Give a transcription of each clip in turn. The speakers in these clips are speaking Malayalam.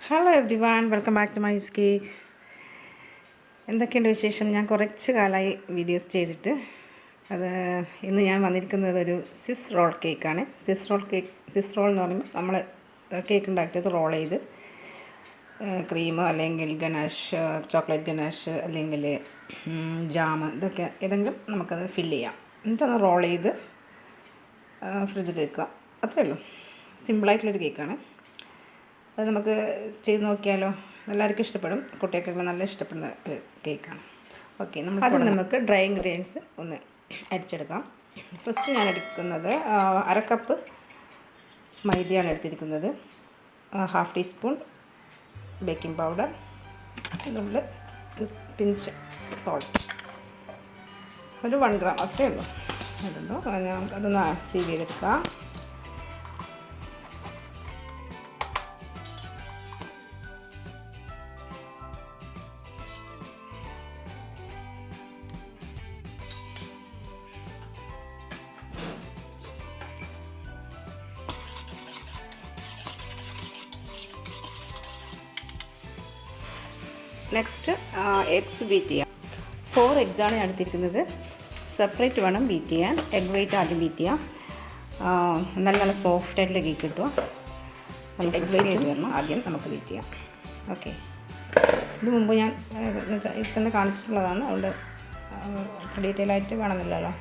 Hello everyone, welcome back to my cake. എന്തൊക്കെയുണ്ട് വിശേഷം? ഞാൻ കുറച്ച് കാലമായി വീഡിയോസ് ചെയ്തിട്ട്. ഇന്ന് ഞാൻ വന്നിരിക്കുന്നത് ഒരു സ്വിസ് റോൾ കേക്കാണ്. സ്വിസ് റോൾ എന്ന് പറയുമ്പോൾ നമ്മൾ കേക്ക് ഉണ്ടാക്കിയത് റോൾ ചെയ്ത് ക്രീം അല്ലെങ്കിൽ ഗനാഷ്, ചോക്ലേറ്റ് ഗനാഷ് അല്ലെങ്കിൽ ജാം, ഇതൊക്കെ ഏതെങ്കിലും നമുക്കത് ഫില്ല് ചെയ്യാം. എന്നിട്ടത് റോൾ ചെയ്ത് ഫ്രിഡ്ജിൽ വെക്കുക. അത്രയേ ഉള്ളൂ. സിമ്പിളായിട്ടുള്ളൊരു കേക്കാണ്. അത് നമുക്ക് ചെയ്ത് നോക്കിയാലോ? എല്ലാവർക്കും ഇഷ്ടപ്പെടും. കുട്ടികൾക്കൊക്കെ നല്ല ഇഷ്ടപ്പെടുന്ന ഒരു കേക്കാണ്. ഓക്കെ, നമുക്ക് ഡ്രൈ ഇൻഗ്രീഡിയൻസ് ഒന്ന് അരിച്ചെടുക്കാം. ഫസ്റ്റ് ഞാൻ എടുക്കുന്നത് 1/2 കപ്പ് മൈദയാണ് എടുത്തിരിക്കുന്നത്. 1/2 ടീസ്പൂൺ ബേക്കിംഗ് പൗഡർ, അതുകൊണ്ട് പിഞ്ച് സോൾട്ട്, ഒരു 1 ഗ്രാം അത്രയേ ഉള്ളൂ. അതൊന്ന് സീവ് ചെയ്തെടുക്കാം. നെക്സ്റ്റ് എഗ്സ് ബീറ്റ് ചെയ്യാം. 4 എഗ്സാണ് ഞാൻ എടുത്തിരിക്കുന്നത്. സെപ്പറേറ്റ് വേണം ബീറ്റ് ചെയ്യാൻ. എഗ് വൈറ്റ് ആദ്യം ബീറ്റ് ചെയ്യാം. നല്ല സോഫ്റ്റ് ആയിട്ടുള്ള കേക്ക് കിട്ടുക. എഗ് വൈറ്റ് വരണം ആദ്യം നമുക്ക് ബീറ്റ് ചെയ്യാം. ഓക്കെ, ഇത് മുമ്പ് ഞാൻ ഇത് തന്നെ കാണിച്ചിട്ടുള്ളതാണ്. അതുകൊണ്ട് അത്ര ഡീറ്റെയിൽ ആയിട്ട് വേണമെന്നില്ലല്ലോ.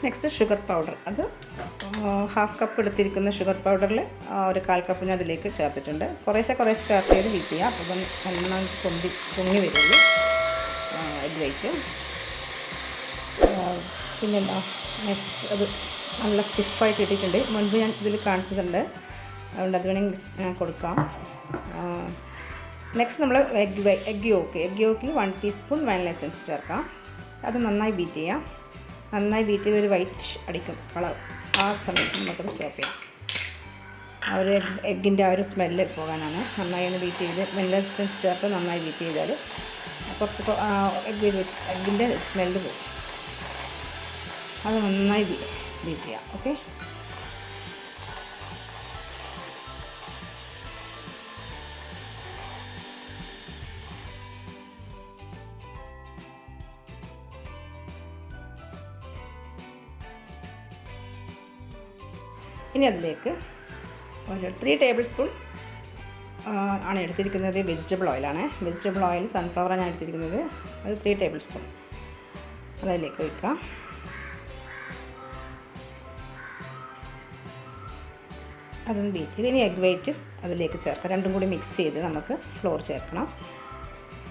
Next sugar powder. അത് 1/2 കപ്പ് എടുത്തിരിക്കുന്ന ഷുഗർ പൗഡറിൽ ഒരു 1/4 കപ്പ് ഞാൻ അതിലേക്ക് ചേർത്തിട്ടുണ്ട്. കുറേശ്ശെ ചേർത്ത് ചെയ്ത് ബീറ്റ് ചെയ്യാം. അപ്പോൾ നന്നായി പൊങ്ങി വരുള്ളൂ എഗ് വൈറ്റ്. പിന്നെന്താ നെക്സ്റ്റ്, അത് നല്ല സ്റ്റിഫായിട്ട് ഇട്ടിട്ടുണ്ട്. മുൻപ് ഞാൻ ഇതിൽ കാണിച്ചിട്ടുണ്ട്, അതുകൊണ്ട് അത് വേണമെങ്കിൽ കൊടുക്കാം. നെക്സ്റ്റ് നമ്മൾ എഗ് യോക്കിൽ 1 ടീസ്പൂൺ വാനില എസൻസ് ചേർക്കാം. അത് നന്നായി ബീറ്റ് ചെയ്യാം. നന്നായി ബീറ്റ് ചെയ്തൊരു വൈറ്റ് അടിക്കും കളർ. ആ സമയത്ത് നമുക്കത് സ്റ്റോപ്പ് ചെയ്യാം. ആ ഒരു എഗ്ഗിൻ്റെ ആ ഒരു സ്മെല്ല് പോകാനാണ്. നന്നായി ഒന്ന് ബീറ്റ് ചെയ്ത് വാനില എസൻസ് ചേർത്ത് നന്നായി ബീറ്റ് ചെയ്താൽ കുറച്ച് എഗ്ഗിൻ്റെ സ്മെല്ല് പോകും. അത് നന്നായി ബീറ്റ് ചെയ്യാം. ഓക്കെ, ഇനി അതിലേക്ക് ഒരു 3 ടേബിൾ സ്പൂൺ ആണ് എടുത്തിരിക്കുന്നത്. വെജിറ്റബിൾ ഓയിലാണ്. വെജിറ്റബിൾ ഓയിൽ സൺഫ്ലവറാണ് ഞാൻ എടുത്തിരിക്കുന്നത്. ഒരു 3 ടേബിൾ സ്പൂൺ അതിലേക്ക് വയ്ക്കാം. അതൊന്ന് ബീറ്റ് ചെയ്ത് ഇനി എഗ് വൈറ്റ് അതിലേക്ക് ചേർക്കാം. രണ്ടും കൂടി മിക്സ് ചെയ്ത് നമുക്ക് ഫ്ലോർ ചേർക്കണം.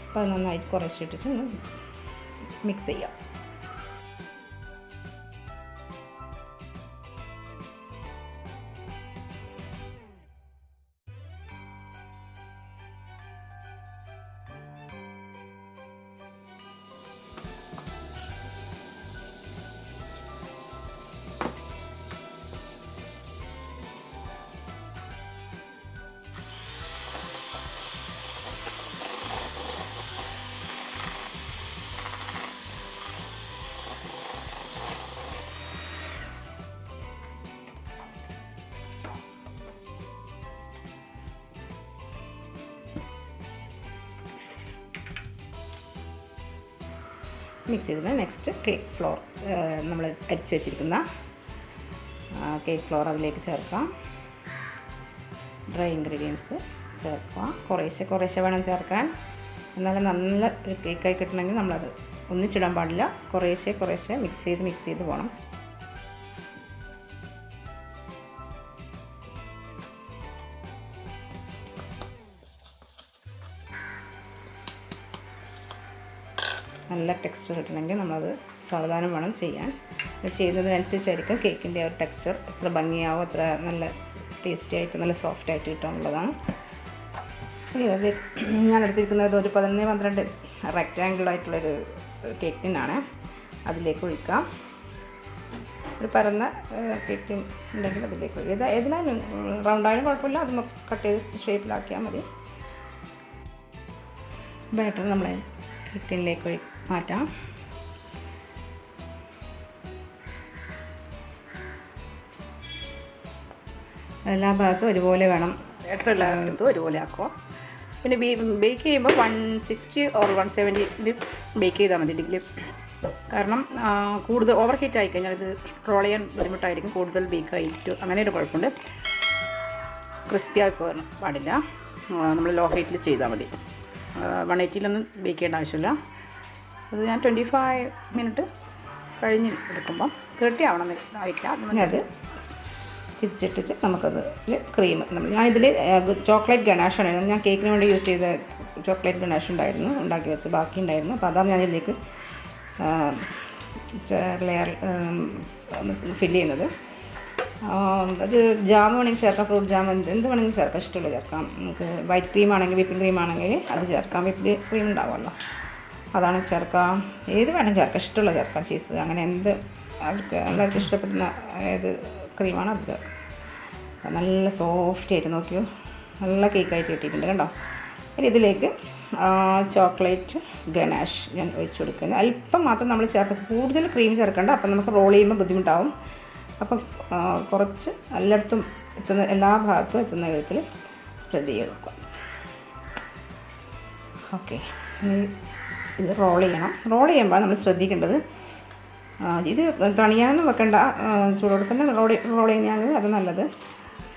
അപ്പോൾ അത് നന്നായിട്ട് കുറച്ചിട്ടിട്ട് മിക്സ് ചെയ്യാം. മിക്സ് ചെയ്തിട്ട് നെക്സ്റ്റ് കേക്ക് ഫ്ലോർ നമ്മൾ അരിച്ച് വെച്ചിരിക്കുന്ന കേക്ക് ഫ്ലോർ അതിലേക്ക് ചേർക്കാം. ഡ്രൈ ഇൻഗ്രീഡിയൻസ് ചേർക്കുക. കുറേശ്ശെ വേണം ചേർക്കാൻ. എന്നാലും നല്ല ഒരു കേക്കായി കിട്ടണമെങ്കിൽ നമ്മളത് ഒന്നിച്ചിടാൻ പാടില്ല. കുറേശ്ശെ മിക്സ് ചെയ്ത് പോകണം. നല്ല ടെക്സ്ചർ കിട്ടണമെങ്കിൽ നമ്മളത് സാവധാനം വേണം ചെയ്യാൻ. ചെയ്യുന്നതിനനുസരിച്ചായിരിക്കും കേക്കിൻ്റെ ആ ഒരു ടെക്സ്ചർ എത്ര ഭംഗിയാവും, എത്ര നല്ല ടേസ്റ്റി ആയിട്ട് നല്ല സോഫ്റ്റ് ആയിട്ട് കിട്ടാനുള്ളതാണ്. ഇത് ഞാൻ എടുത്തിരിക്കുന്നത് ഒരു 11-12 റെക്റ്റാങ്കിളായിട്ടുള്ളൊരു കേക്ക് ടിന്നാണ്. അതിലേക്ക് ഒഴിക്കാം. ഒരു പരന്ന കേക്ക് ടിൻ ഉണ്ടെങ്കിൽ അതിലേക്ക് ഒഴിക്കുക. ഏതിനാലും റൗണ്ടായാലും കുഴപ്പമില്ല, അത് കട്ട് ചെയ്ത് ഷേപ്പിലാക്കിയാൽ മതി. ബാറ്റർ നമ്മൾ കേക്ക് ടിന്നിലേക്ക് മാറ്റാം. എല്ലാ ഭാഗത്തും ഒരുപോലെ വേണം, എല്ലായിടത്തും ഒരുപോലെ ആക്കുക. പിന്നെ ബേക്ക് ചെയ്യുമ്പോൾ 160 or 170 ബേക്ക് ചെയ്താൽ മതി ഡിഗ്രി. കാരണം കൂടുതൽ ഓവർ ഹീറ്റ് ആയിക്കഴിഞ്ഞാൽ ഇത് റോൾ ചെയ്യാൻ ബുദ്ധിമുട്ടായിരിക്കും. കൂടുതൽ ബേക്ക് ആയിട്ട് അങ്ങനെ ഒരു കുഴപ്പമുണ്ട്. ക്രിസ്പിയായി പോകാൻ പാടില്ല. നമ്മൾ ലോ ഹീറ്റിൽ ചെയ്താൽ മതി. 180 ബേക്ക് ചെയ്യേണ്ട ആവശ്യമില്ല. അത് ഞാൻ 25 മിനിറ്റ് കഴിഞ്ഞ് എടുക്കുമ്പം 30 ആവണം ആയിട്ടില്ല. അത് തിരിച്ചിട്ടിട്ട് നമുക്കത് ക്രീം ഞാനിതിൽ ചോക്ലേറ്റ് ഗണാഷാണ്. ഞാൻ കേക്കിന് വേണ്ടി യൂസ് ചെയ്ത ചോക്ലേറ്റ് ഗണാഷ് ഉണ്ടായിരുന്നു, ഉണ്ടാക്കി വെച്ച് ബാക്കി ഉണ്ടായിരുന്നു. അപ്പോൾ അതാണ് ഞാനിതിലേക്ക് ലെയർ ഫില്ല് ചെയ്യുന്നത്. അത് ജാം വേണമെങ്കിൽ ചേർക്കാം, ഫ്രൂട്ട് ജാം എന്ത് വേണമെങ്കിലും ചേർക്കാം, ഇഷ്ടമുള്ള ചേർക്കാം. നമുക്ക് വൈറ്റ് ക്രീം ആണെങ്കിൽ വിപ്പിംഗ് ക്രീം ആണെങ്കിൽ അത് ചേർക്കാം. വിപ്പിംഗ് ക്രീം ഉണ്ടാവുമല്ലോ, അതാണ് ചേർക്കാം. ഏത് വേണം ചേർക്കാം, ഇഷ്ടമുള്ള ചേർക്കാം. ചീസ് അങ്ങനെ എന്ത് അവർക്ക് എല്ലാവർക്കും ഇഷ്ടപ്പെടുന്ന ഏത് ക്രീമാണ് അത് ചേർക്കാം. നല്ല സോഫ്റ്റ് ആയിട്ട് നോക്കിയോ, നല്ല കേക്കായിട്ട് കിട്ടിയിട്ടുണ്ട് കണ്ടോ. ഇനി ഇതിലേക്ക് ചോക്ലേറ്റ് ഗനാഷ് ഞാൻ ഒഴിച്ചു കൊടുക്കുന്നത്. അല്പം മാത്രം നമ്മൾ ചേർത്ത്, കൂടുതൽ ക്രീം ചേർക്കേണ്ട. അപ്പം നമുക്ക് റോൾ ചെയ്യുമ്പോൾ ബുദ്ധിമുട്ടാവും. അപ്പം കുറച്ച് എല്ലായിടത്തും എല്ലാ ഭാഗത്തും എത്തുന്ന വിധത്തിൽ സ്പ്രെഡ് ചെയ്ത് കൊടുക്കുക. ഓക്കെ, ഇനി ഇത് റോൾ ചെയ്യണം. റോൾ ചെയ്യുമ്പോൾ നമ്മൾ ശ്രദ്ധിക്കേണ്ടത്, ഇത് തണിയാനൊന്നും വെക്കണ്ട, ചൂടോടെ തന്നെ റോൾ ചെയ്യുന്നതാണെങ്കിൽ അത് നല്ലത്.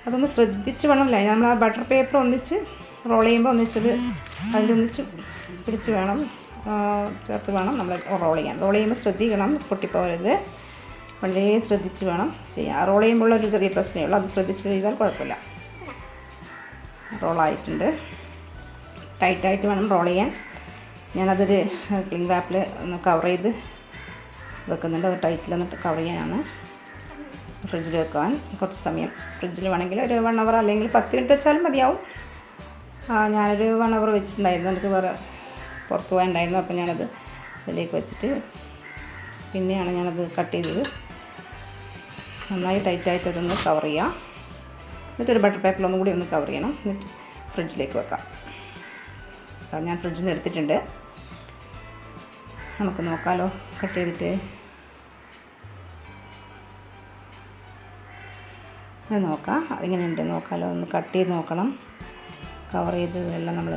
അതൊന്ന് ശ്രദ്ധിച്ച് വേണമല്ലേ, നമ്മൾ ആ ബട്ടർ പേപ്പർ ഒന്നിച്ച് റോൾ ചെയ്യുമ്പോൾ ഒന്നിച്ചത് അതിലൊന്നിച്ച് പിടിച്ച് വേണം ചേർത്ത് വേണം നമ്മൾ റോൾ ചെയ്യാൻ. റോൾ ചെയ്യുമ്പോൾ ശ്രദ്ധിക്കണം, പൊട്ടിപ്പോകരുത്. വളരെ ശ്രദ്ധിച്ച് വേണം ചെയ്യാൻ. റോൾ ചെയ്യുമ്പോൾ ഒരു ചെറിയ പ്രശ്നമേ ഉള്ളൂ, അത് ശ്രദ്ധിച്ച് ചെയ്താൽ കുഴപ്പമില്ല. റോളായിട്ടുണ്ട്. ടൈറ്റായിട്ട് വേണം റോൾ ചെയ്യാൻ. ഞാനതൊരു ക്ലിംഗ് റാപ്പിൽ ഒന്ന് കവർ ചെയ്ത് വെക്കുന്നുണ്ട്. അത് ടൈറ്റിലൊന്നിട്ട് കവർ ചെയ്യാനാണ്. ഫ്രിഡ്ജിൽ വെക്കാൻ കുറച്ച് സമയം ഫ്രിഡ്ജിൽ വേണമെങ്കിൽ ഒരു 1 hour അല്ലെങ്കിൽ 10 മിനിറ്റ് വെച്ചാലും മതിയാവും. ഞാനൊരു 1 hour വെച്ചിട്ടുണ്ടായിരുന്നു. എനിക്ക് വേറെ പുറത്ത് പോകാനുണ്ടായിരുന്നു. അപ്പോൾ ഞാനത് അതിലേക്ക് വെച്ചിട്ട് പിന്നെയാണ് ഞാനത് കട്ട് ചെയ്തത്. നന്നായി ടൈറ്റായിട്ട് അതൊന്ന് കവർ ചെയ്യാം. എന്നിട്ടൊരു ബട്ടർ പേപ്പറിലൊന്നും കൂടി ഒന്ന് കവർ ചെയ്യണം. എന്നിട്ട് ഫ്രിഡ്ജിലേക്ക് വെക്കാം. ഞാൻ ഫ്രിഡ്ജിൽ നിന്ന് എടുത്തിട്ടുണ്ട്. നമുക്ക് നോക്കാമല്ലോ കട്ട് ചെയ്തിട്ട്. അത് നോക്കാം, അതിങ്ങനെയുണ്ട് നോക്കാമല്ലോ. ഒന്ന് കട്ട് ചെയ്ത് നോക്കണം. കവർ ചെയ്തതെല്ലാം നമ്മൾ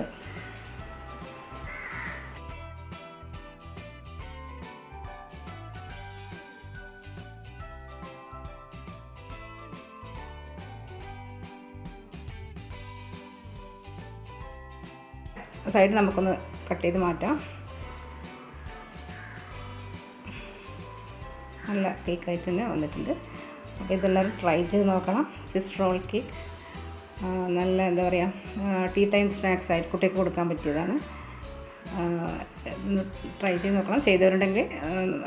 സൈഡ് നമുക്കൊന്ന് കട്ട് ചെയ്ത് മാറ്റാം. നല്ല കേക്കായിട്ട് തന്നെ വന്നിട്ടുണ്ട്. അപ്പോൾ ഇതെല്ലാവരും ട്രൈ ചെയ്ത് നോക്കണം. സ്വിസ് റോൾ കേക്ക് നല്ല എന്താ പറയുക, ടീ ടൈം സ്നാക്സ് ആയിട്ട് കുട്ടിക്ക് കൊടുക്കാൻ പറ്റിയതാണ്. ട്രൈ ചെയ്ത് നോക്കണം. ചെയ്തവരുണ്ടെങ്കിൽ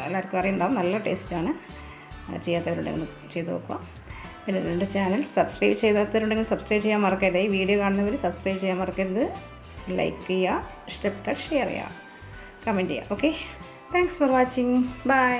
എല്ലാവർക്കും അറിയുണ്ടാവും, നല്ല ടേസ്റ്റാണ്. ചെയ്യാത്തവരുണ്ടെങ്കിൽ ചെയ്ത് നോക്കുക. പിന്നെ എൻ്റെ ചാനൽ സബ്സ്ക്രൈബ് ചെയ്യാത്തവരുണ്ടെങ്കിൽ സബ്സ്ക്രൈബ് ചെയ്യാൻ മറക്കരുത്. ഈ വീഡിയോ കാണുന്നവർ സബ്സ്ക്രൈബ് ചെയ്യാൻ മറക്കരുത്. ലൈക്ക് ചെയ്യുക, ഇഷ്ടപ്പെട്ടാൽ ഷെയർ ചെയ്യുക, കമൻറ്റ് ചെയ്യുക. Okay, thanks for watching. By.